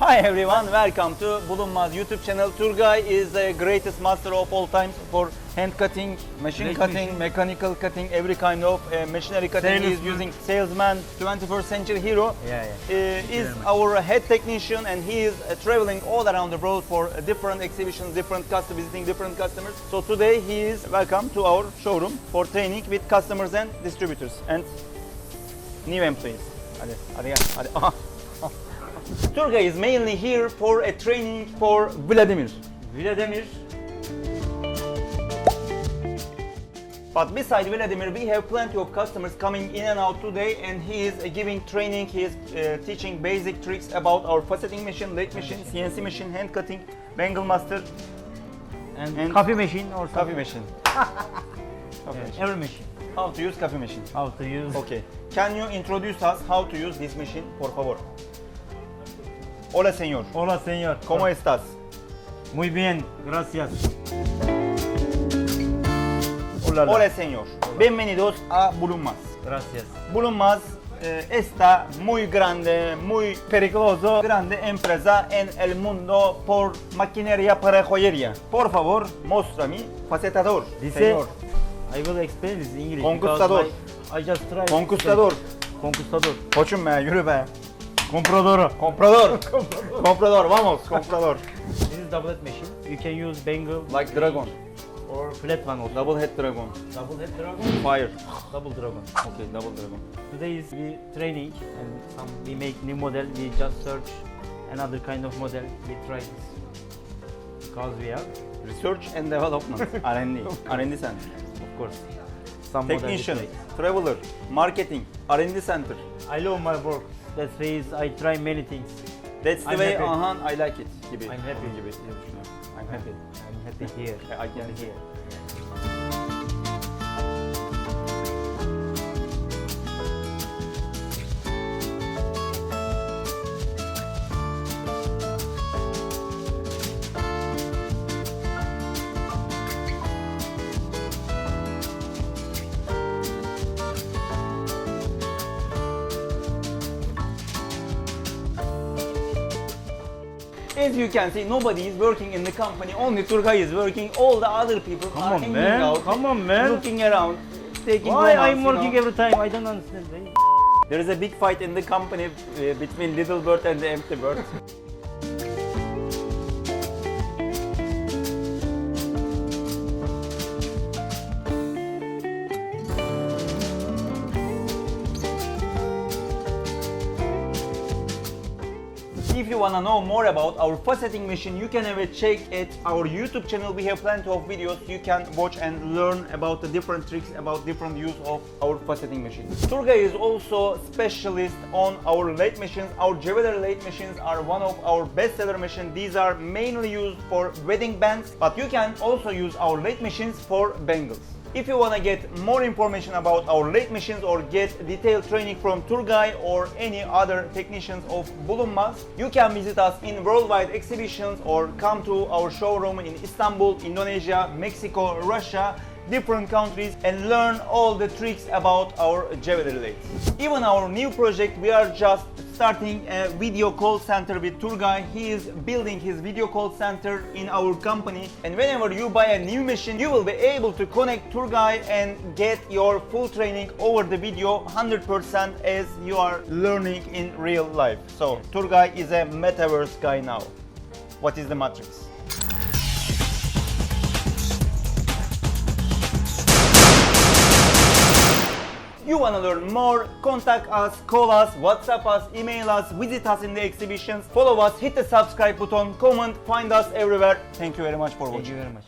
Hi everyone, welcome to Bulunmaz YouTube channel. Turgay is the greatest master of all times for hand cutting, machine cutting, mechanical cutting, every kind of machinery cutting. He is using salesman, 21st century hero. Is our head technician, and he is traveling all around the world for different exhibitions, visiting different customers. So today he is welcome to our showroom for training with customers and distributors and new employees. Hadi. Turgay is mainly here for a training for Vladimir. But beside Vladimir, we have plenty of customers coming in and out today, and he is giving training. He is teaching basic tricks about our faceting machine, lathe machine, CNC machine, hand cutting, bangle master, and coffee machine or coffee machine. Every machine. How to use coffee machine? How to use? Okay. Can you introduce us how to use this machine, por favor? Hola, señor. Hola, señor. ¿Cómo estás? Muy bien, gracias. Hola, señor. Bienvenidos a Bulunmaz. Gracias. Bulunmaz está muy grande, muy peligroso, grande empresa en el mundo por maquinaria para joyería. Por favor, muéstrame facetador, Dice, señor. I will explain this in English. Conquistador. I just tried. Conquistador. Conquistador. Koçum be, yürü be. Comprador. Comprador, vamos, comprador. This is double head machine. You can use bangle Like dragon. or flat one also. Double head dragon. Double head dragon. Fire. Double dragon. Okay, double dragon. Today is we training and we make new model. We just search another kind of model. We try this because we have Research and development. R&D. R&D center. of course some model we Technician, try. traveler, marketing, R&D center. I love my work. That's why I try many things. That's the I'm way, happy. I like it gibi. I'm happy. Gibi diye düşünüyorum. I'm happy. I'm happy here. I can Only hear. As you can see, nobody is working in the company, only Turgay is working. All the other people are hanging out, Come on, man. looking around, taking Why romance, I'm working every time? I don't understand. There is a big fight in the company between Little Bird and the Empty Bird. If you wanna know more about our faceting machine, you can have a check at our YouTube channel. We have plenty of videos you can watch and learn about the different tricks, about different use of our faceting machine. Turgay is also specialist on our lathe machines. Our jewelry lathe machines are one of our bestseller machines. These are mainly used for wedding bands, but you can also use our lathe machines for bangles. If you want to get more information about our lathe machines or get detailed training from Turgay or any other technicians of Bulunmaz, you can visit us in worldwide exhibitions or come to our showroom in Istanbul, Indonesia, Mexico, Russia, different countries, and learn all the tricks about our jewelry lathes. Even our new project, we are just starting a video call center with Turgay. He is building his video call center in our company, and whenever you buy a new machine, you will be able to connect Turgay and get your full training over the video 100% as you are learning in real life. So Turgay is a metaverse guy now. What is the matrix? You want to learn more? Contact us, call us, WhatsApp us, email us, visit us in the exhibitions, follow us, hit the subscribe button, comment, find us everywhere. Thank you very much for watching. Thank you very much.